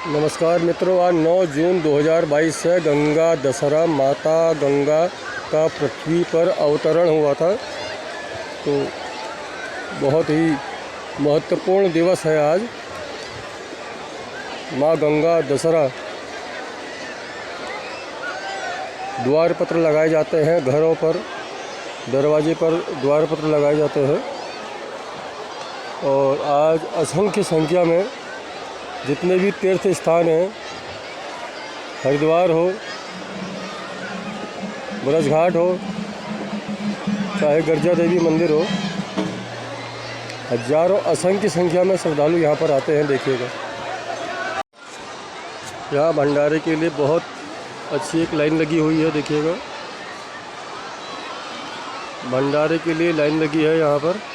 नमस्कार मित्रों, आज 9 जून 2022 से गंगा दशहरा माता गंगा का पृथ्वी पर अवतरण हुआ था। तो बहुत ही महत्वपूर्ण दिवस है आज। माँ गंगा दशहरा द्वार पत्र लगाए जाते हैं, घरों पर दरवाजे पर द्वार पत्र लगाए जाते हैं। और आज असंख्य संख्या में जितने भी तीर्थ स्थान हैं, हरिद्वार हो, ब्रज घाट हो, चाहे गर्जा देवी मंदिर हो, हजारों असंख्य संख्या में श्रद्धालु यहाँ पर आते हैं। देखिएगा, यहाँ भंडारे के लिए बहुत अच्छी एक लाइन लगी हुई है। देखिएगा, भंडारे के लिए लाइन लगी है। यहाँ पर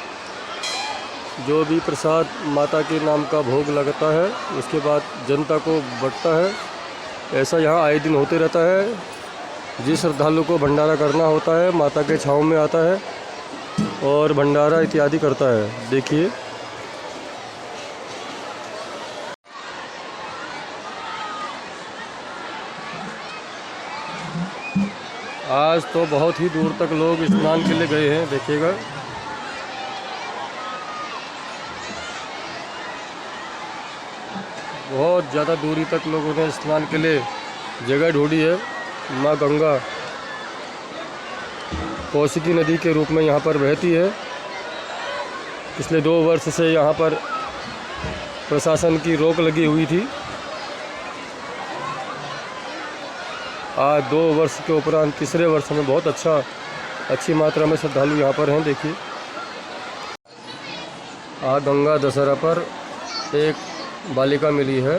जो भी प्रसाद माता के नाम का भोग लगता है, उसके बाद जनता को बंटता है। ऐसा यहाँ आए दिन होते रहता है। जिस श्रद्धालु को भंडारा करना होता है, माता के छाँव में आता है और भंडारा इत्यादि करता है। देखिए, आज तो बहुत ही दूर तक लोग स्नान के लिए गए हैं। देखिएगा, बहुत ज़्यादा दूरी तक लोगों ने स्नान के लिए जगह ढूंढी है। माँ गंगा कौशिकी नदी के रूप में यहाँ पर बहती है। पिछले 2 वर्ष से यहाँ पर प्रशासन की रोक लगी हुई थी। आज 2 वर्ष के उपरांत तीसरे वर्ष में बहुत अच्छी मात्रा में श्रद्धालु यहाँ पर हैं। देखिए, आज गंगा दशहरा पर एक बालिका मिली है,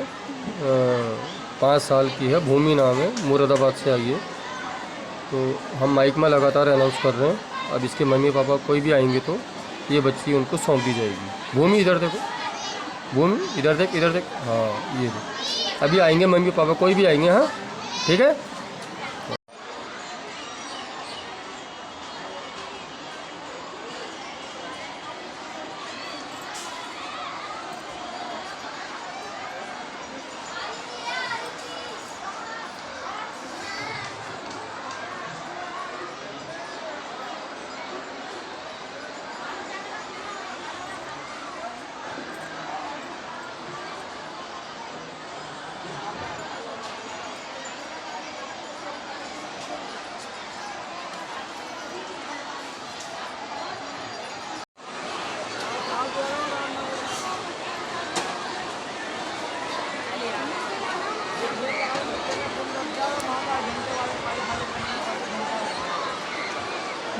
5 साल की है, भूमि नाम है, मुरादाबाद से आई है। तो हम माइक में लगातार अनाउंस कर रहे हैं। अब इसके मम्मी पापा कोई भी आएंगे तो ये बच्ची उनको सौंप दी जाएगी। भूमि इधर देखो, भूमि इधर देख, इधर देख, हाँ ये देख। अभी आएंगे मम्मी पापा, कोई भी आएंगे, हाँ ठीक है।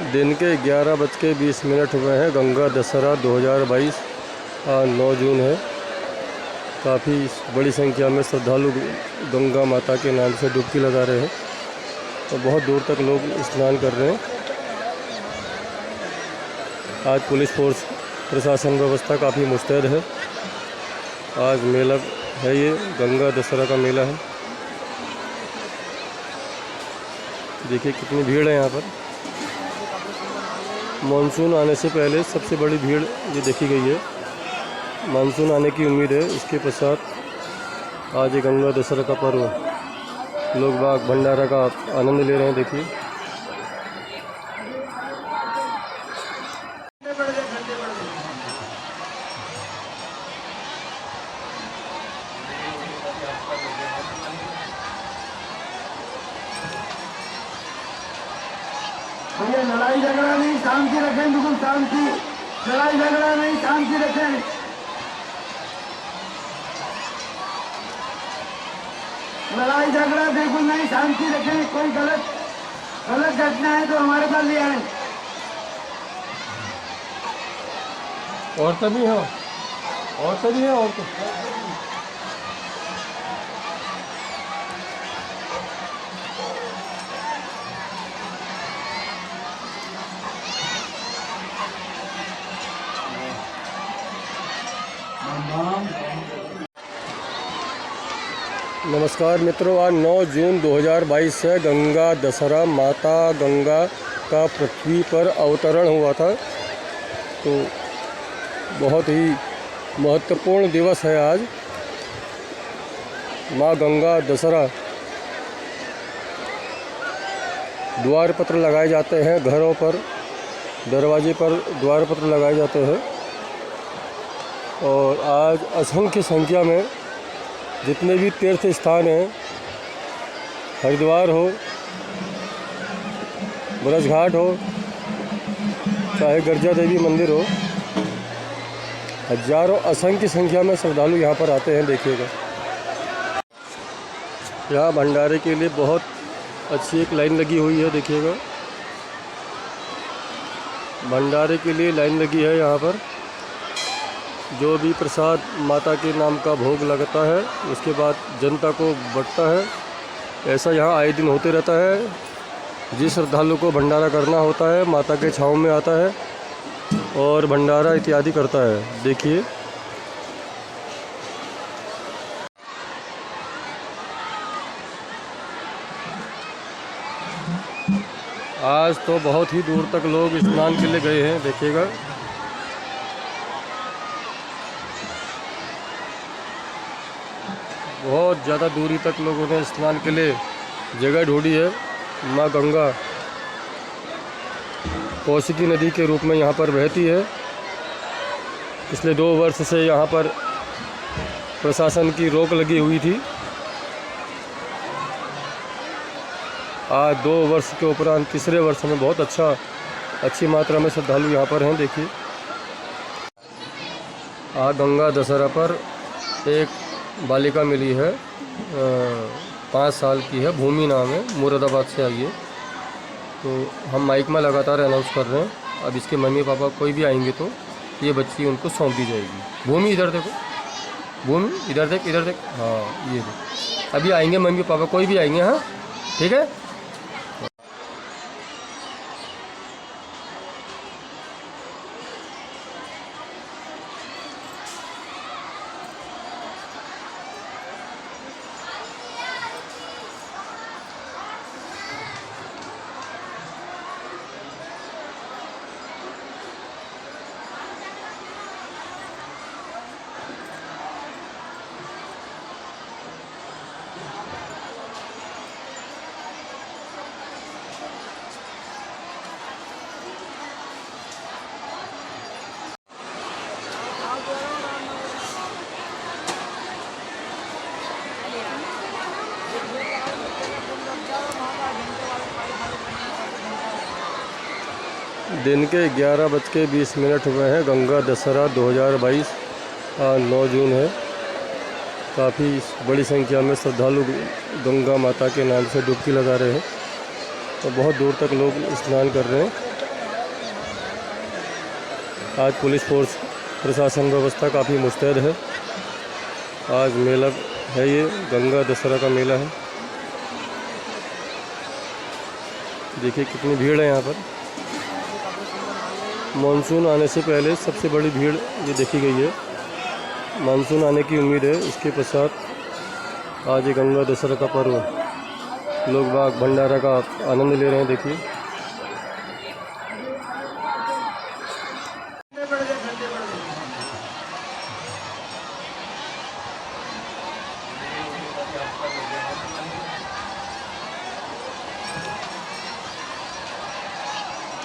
दिन के 11:20 हुए हैं। गंगा दशहरा 2022 आज 9 जून है। काफ़ी बड़ी संख्या में श्रद्धालु गंगा माता के नाम से डुबकी लगा रहे हैं। तो बहुत दूर तक लोग स्नान कर रहे हैं। आज पुलिस फोर्स प्रशासन व्यवस्था काफ़ी मुस्तैद है। आज मेला है, ये गंगा दशहरा का मेला है। देखिए कितनी भीड़ है यहाँ पर। मानसून आने से पहले सबसे बड़ी भीड़ ये देखी गई है। मानसून आने की उम्मीद है। इसके पश्चात आज ये गंगा दशहरा का पर्व, लोग बाग भंडारा का आनंद ले रहे हैं। देखिए, भैया लड़ाई झगड़ा नहीं, शांति रखें, बिल्कुल शांति। लड़ाई झगड़ा नहीं, शांति रखें। लड़ाई झगड़ा बिल्कुल नहीं, शांति रखें। कोई गलत घटना है तो हमारे पास ले आए। औरतें भी हैं, औरतें भी हैं, औरतें। नमस्कार मित्रों, आज 9 जून 2022 से गंगा दशहरा माता गंगा का पृथ्वी पर अवतरण हुआ था। तो बहुत ही महत्वपूर्ण दिवस है आज। माँ गंगा दशहरा द्वार पत्र लगाए जाते हैं, घरों पर दरवाजे पर द्वार पत्र लगाए जाते हैं। और आज असंख्य संख्या में जितने भी तीर्थ स्थान हैं, हरिद्वार हो, ब्रजघाट हो, चाहे गर्जा देवी मंदिर हो, हजारों असंख्य संख्या में श्रद्धालु यहाँ पर आते हैं। देखिएगा, यहाँ भंडारे के लिए बहुत अच्छी एक लाइन लगी हुई है। देखिएगा, भंडारे के लिए लाइन लगी है। यहाँ पर जो भी प्रसाद माता के नाम का भोग लगता है उसके बाद जनता को बंटता है। ऐसा यहाँ आए दिन होते रहता है। जिस श्रद्धालु को भंडारा करना होता है माता के छाँव में आता है और भंडारा इत्यादि करता है। देखिए, आज तो बहुत ही दूर तक लोग स्नान के लिए गए हैं। देखिएगा, बहुत ज़्यादा दूरी तक लोगों ने स्नान के लिए जगह ढूंढी है। माँ गंगा कौशिकी नदी के रूप में यहाँ पर बहती है। पिछले 2 वर्ष से यहाँ पर प्रशासन की रोक लगी हुई थी। आज 2 वर्ष के उपरांत तीसरे वर्ष में बहुत अच्छी मात्रा में श्रद्धालु यहाँ पर हैं। देखिए, आज गंगा दशहरा पर एक बालिका मिली है, 5 साल की है, भूमि नाम है, मुरादाबाद से आई है। तो हम माइक में लगातार अनाउंस कर रहे हैं। अब इसके मम्मी पापा कोई भी आएंगे तो ये बच्ची उनको सौंप दी जाएगी। भूमि इधर देखो, भूमि इधर देख, इधर देख, हाँ ये देख। अभी आएंगे मम्मी पापा, कोई भी आएंगे, हाँ ठीक है। दिन के 11:20 हुए हैं। गंगा दशहरा 2022 आज 9 जून है। काफ़ी बड़ी संख्या में श्रद्धालु गंगा माता के नाम से डुबकी लगा रहे हैं और बहुत दूर तक लोग स्नान कर रहे हैं। आज पुलिस फोर्स प्रशासन व्यवस्था काफ़ी मुस्तैद है। आज मेला है, ये गंगा दशहरा का मेला है। देखिए कितनी भीड़ है यहाँ पर। मानसून आने से पहले सबसे बड़ी भीड़ ये देखी गई है। मानसून आने की उम्मीद है। इसके पश्चात आज ये गंगा दशहरा का पर्व लोग बाग भंडारा का आनंद ले रहे हैं। देखिए,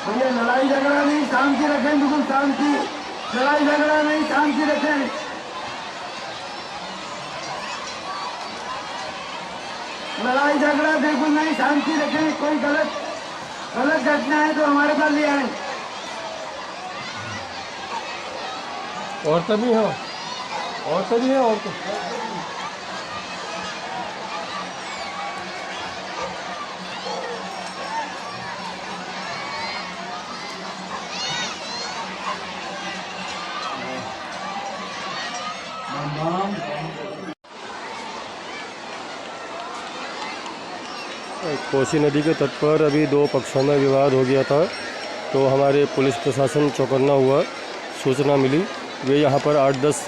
भैया लड़ाई झगड़ा नहीं, शांति रखें, बिल्कुल शांति। लड़ाई झगड़ा नहीं, शांति रखें। लड़ाई झगड़ा बिल्कुल नहीं, शांति रखें। कोई गलत घटना है तो हमारे पास ले आए। औरतें भी हैं, औरतें भी हैं, औरतें कोसी नदी के तट पर अभी 2 पक्षों में विवाद हो गया था, तो हमारे पुलिस प्रशासन चौकन्ना हुआ। सूचना मिली, वे यहाँ पर 8-10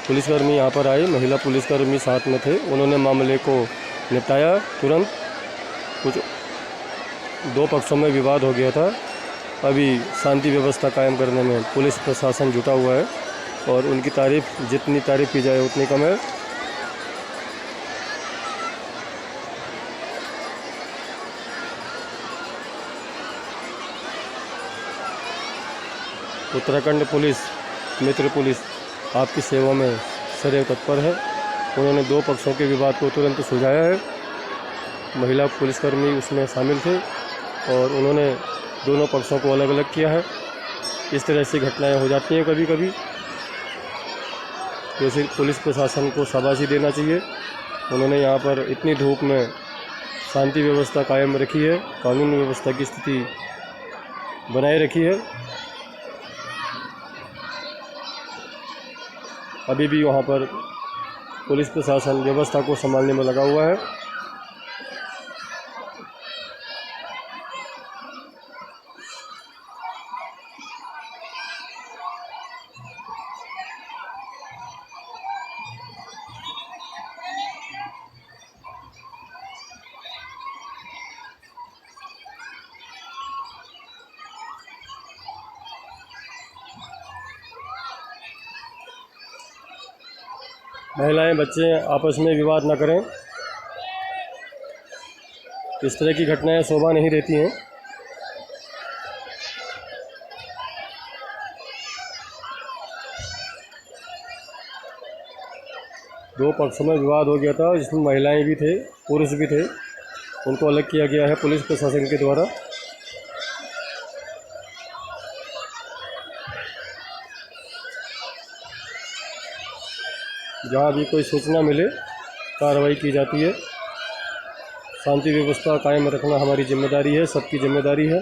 पुलिसकर्मी यहाँ पर आए, महिला पुलिसकर्मी साथ में थे। उन्होंने मामले को निपटाया तुरंत। कुछ 2 पक्षों में विवाद हो गया था। अभी शांति व्यवस्था कायम करने में पुलिस प्रशासन जुटा हुआ है और उनकी तारीफ़ जितनी तारीफ़ की जाए उतनी कम है। उत्तराखंड पुलिस मित्र पुलिस आपकी सेवा में सदैव तत्पर है। उन्होंने 2 पक्षों के विवाद को तुरंत सुलझाया है। महिला पुलिसकर्मी उसमें शामिल थे और उन्होंने दोनों पक्षों को अलग अलग किया है। इस तरह से घटनाएं हो जाती हैं कभी कभी, तो इसे पुलिस प्रशासन को शाबाशी देना चाहिए। उन्होंने यहाँ पर इतनी धूप में शांति व्यवस्था कायम रखी है, कानून व्यवस्था की स्थिति बनाए रखी है। अभी भी वहाँ पर पुलिस प्रशासन व्यवस्था को संभालने में लगा हुआ है। महिलाएं बच्चे आपस में विवाद न करें। इस तरह की घटनाएं शोभा नहीं देती हैं। दो पक्षों में विवाद हो गया था, जिसमें महिलाएं भी थे, पुरुष भी थे। उनको अलग किया गया है पुलिस प्रशासन के द्वारा। जहाँ भी कोई सूचना मिले कार्रवाई की जाती है। शांति व्यवस्था कायम रखना हमारी जिम्मेदारी है, सबकी जिम्मेदारी है।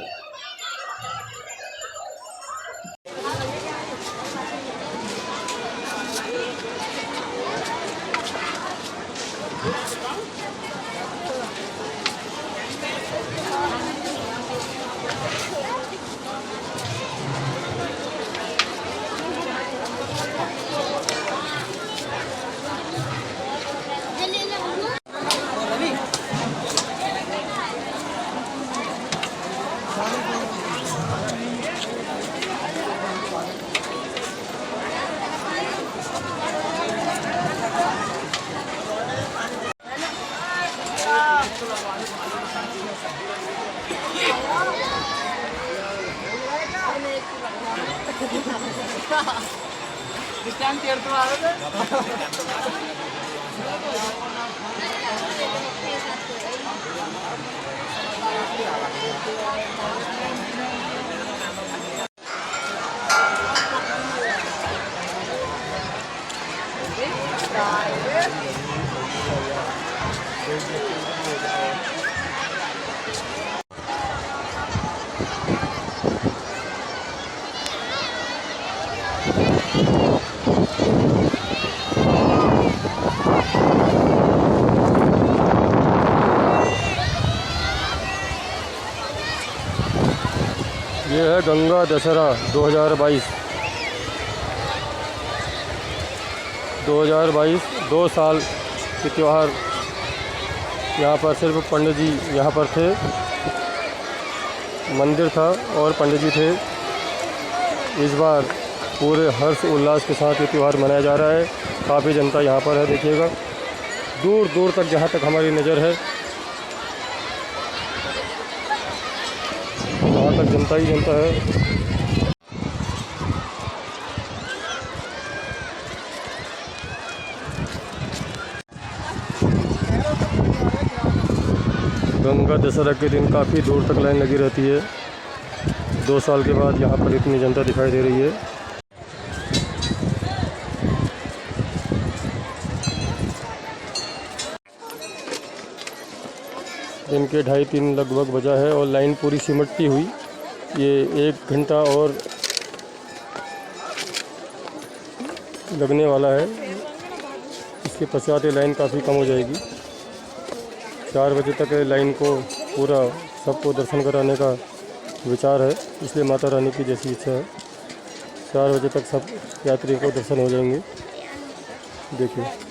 ये है गंगा दशहरा 2022। 2 साल के त्यौहार। यहाँ पर सिर्फ पंडित जी यहाँ पर थे, मंदिर था और पंडित जी थे। इस बार पूरे हर्ष उल्लास के साथ ये त्यौहार मनाया जा रहा है। काफ़ी जनता यहाँ पर है, देखिएगा दूर दूर तक, जहाँ तक हमारी नज़र है वहाँ तक जनता ही जनता है। गंगा दशहरा के दिन काफ़ी दूर तक लाइन लगी रहती है। 2 साल के बाद यहाँ पर इतनी जनता दिखाई दे रही है। दिन के 2:30-3 लगभग बजा है और लाइन पूरी सिमटती हुई ये 1 घंटा और लगने वाला है। इसके पश्चात ये लाइन काफ़ी कम हो जाएगी। 4 बजे तक लाइन को पूरा सबको दर्शन कराने का विचार है, इसलिए माता रानी की जैसी इच्छा है 4 बजे तक सब यात्रियों को दर्शन हो जाएंगे। देखिए।